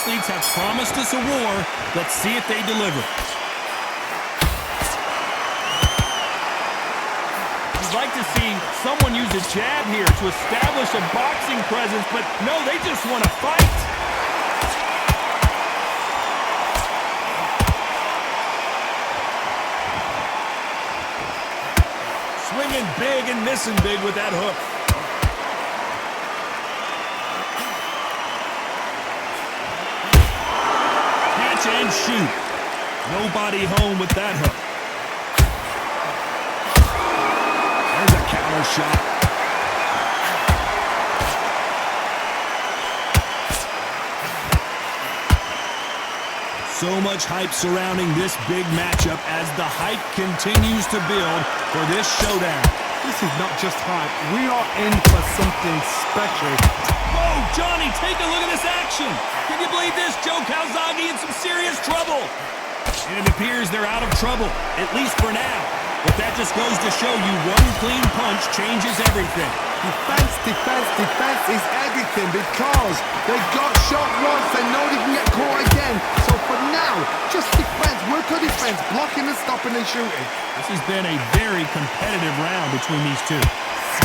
athletes have promised us a war. Let's see if they deliver. You'd like to see someone use a jab here to establish a boxing presence, but no, they just want to fight. Swinging big and missing big with that hook. Catch and shoot. Nobody home with that hook. There's a counter shot. So much hype surrounding this big matchup as the hype continues to build for this showdown. This is not just hype. We are in for something special. Whoa, Johnny, take a look at this action. Can you believe this? Joe Calzaghe in some serious trouble. And it appears they're out of trouble, at least for now. But that just goes to show you one clean punch changes everything. Defense, defense, defense is everything because they got shot once. They know they can get caught again. So for now, just defense, work on defense, blocking and stopping and shooting. This has been a very competitive round between these two.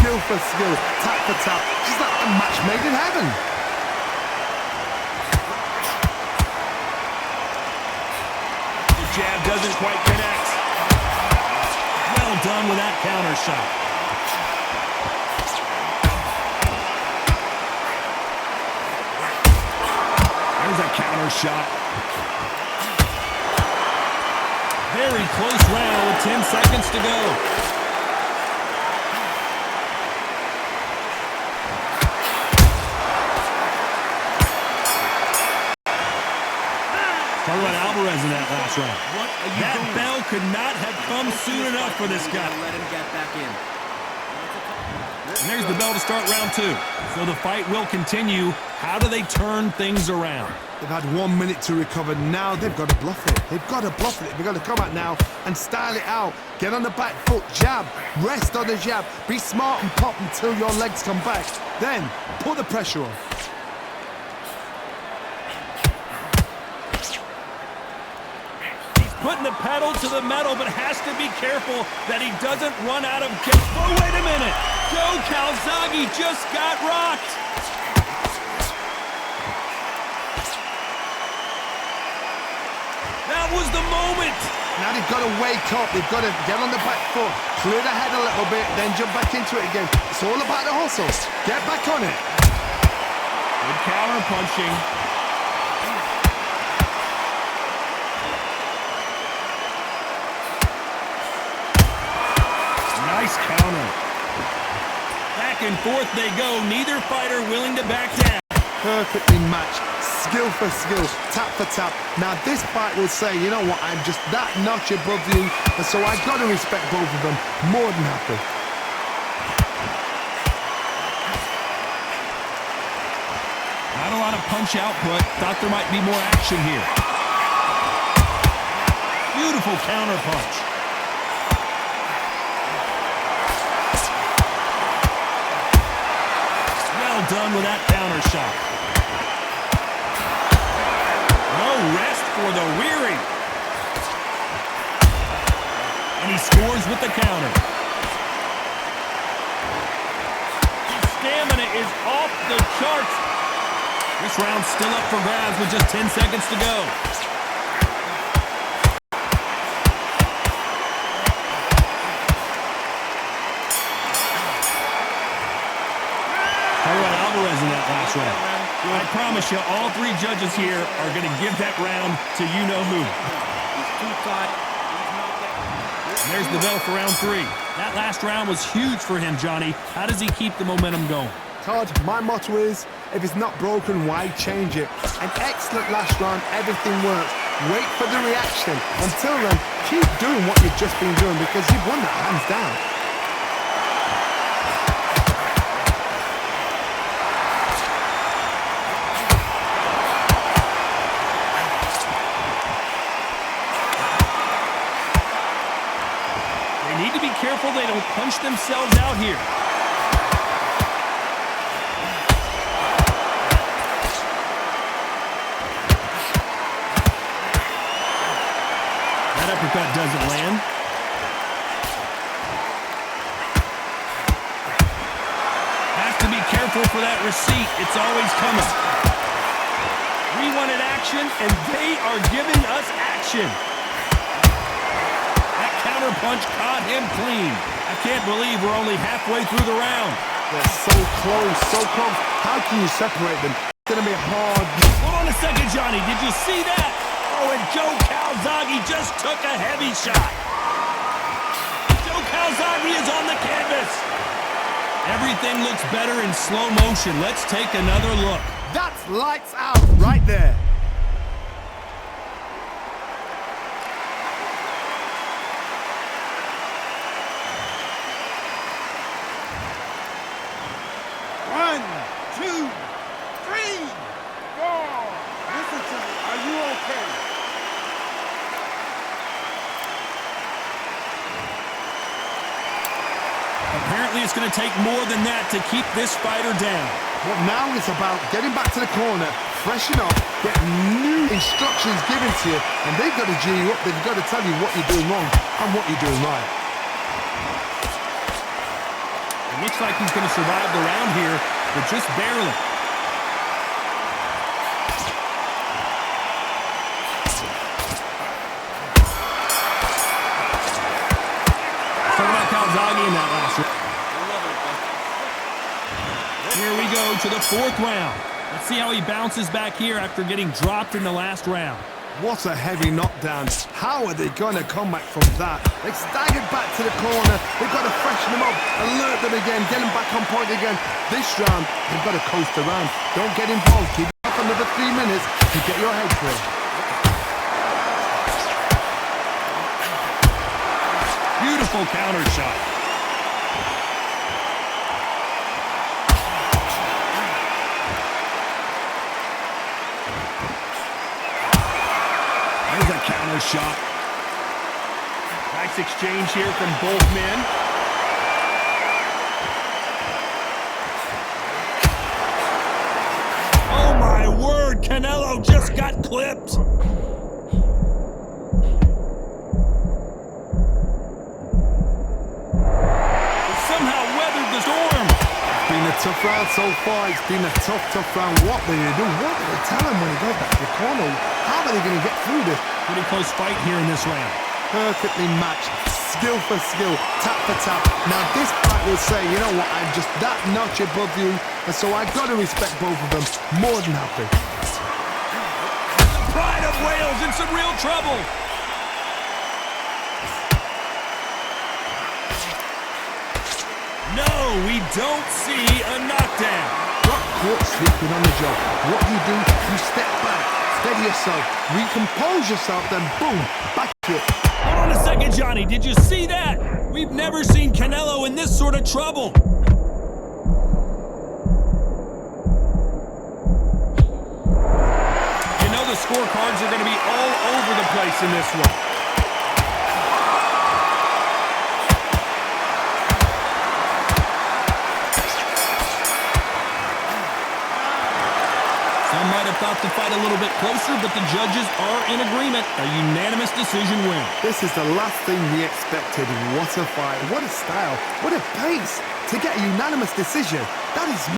Skill for skill, tap for tap, just like a match made in heaven. The jab doesn't quite connect. Well done with that counter shot. There's a counter shot. Very close round with 10 seconds to go. Talk about Alvarez in that last round. That bell could not have come soon enough for this guy. Let him get back in. And there's the bell to start round two. So the fight will continue. How do they turn things around? They've had 1 minute to recover. Now they've got to bluff it. They've got to bluff it. They've got to come out now and style it out. Get on the back foot, jab, rest on the jab. Be smart and pop until your legs come back. Then put the pressure on. Putting the pedal to the metal, but has to be careful that he doesn't run out of gas. Oh, wait a minute. Joe Calzaghe just got rocked. That was the moment. Now they've got to wake up. They've got to get on the back foot, clear the head a little bit, then jump back into it again. It's all about the hustle. Get back on it. Good counter punching. Nice counter. Back and forth they go. Neither fighter willing to back down. Perfectly matched. Skill for skill. Tap for tap. Now this fight will say, you know what, I'm just that notch above you. And so I've got to respect both of them. More than happy. Not a lot of punch output. Thought there might be more action here. Beautiful counter punch. Well done with that counter shot. No rest for the weary. And he scores with the counter. His stamina is off the charts. This round's still up for grabs with just 10 seconds to go. Alvarez in that last round. I promise you, all three judges here are going to give that round to you-know-who. And there's the bell for round three. That last round was huge for him, Johnny. How does he keep the momentum going? Todd, my motto is, if it's not broken, why change it? An excellent last round, everything works. Wait for the reaction. Until then, keep doing what you've just been doing because you've won that hands down. They need to be careful they don't punch themselves out here. uppercut doesn't land. Has to be careful for that receipt. It's always coming. We wanted action, and they are giving us action. That counter punch caught him clean. I can't believe we're only halfway through the round. They're so close, so close. How can you separate them? It's going to be hard. Hold on a second, Johnny. Did you see that? Oh, and Joe Calzaghe just took a heavy shot. Joe Calzaghe is on the canvas. Everything looks better in slow motion. Let's take another look. That's lights out right there. One, two, three, four. Listen to me. Are you okay? Apparently, it's going to take more than that to keep this fighter down. But now it's about getting back to the corner, freshen up, get new instructions given to you, and they've got to G you up. They've got to tell you what you're doing wrong and what you're doing right. It looks like he's going to survive the round here, but just barely. Talk about Calzaghe in that last round. Here we go to the fourth round. Let's see how he bounces back here after getting dropped in the last round. What a heavy knockdown. How are they going to come back from that? They staggered back to the corner. They've got to freshen them up, alert them again, get them back on point again. This round, they've got to coast around. Don't get involved. Keep up another 3 minutes to get your head clear. Beautiful counter shot. There's a counter shot. Nice exchange here from both men. Oh my word, Canelo just got clipped. Somehow weathered the storm. It's been a tough round so far. It's been a tough round. What do they do? What do they tell him when he goes back to the corner? How are they going to get through this? Pretty close fight here in this round. Perfectly matched. Skill for skill. Tap for tap. Now this fight will say, you know what, I'm just that notch above you. And so I've got to respect both of them more than happy. The pride of Wales in some real trouble. No, we don't see a knockdown. Got caught sleeping on the job. What do? You step back, steady yourself, recompose yourself, then boom, back to it. Hold on a second, Johnny. Did you see that? We've never seen Canelo in this sort of trouble. You know the scorecards are going to be all over the place in this one. Some might have thought the fight a little bit closer, but the judges are in agreement. A unanimous decision win. This is the last thing we expected. What a fight, what a style, what a pace to get a unanimous decision. That is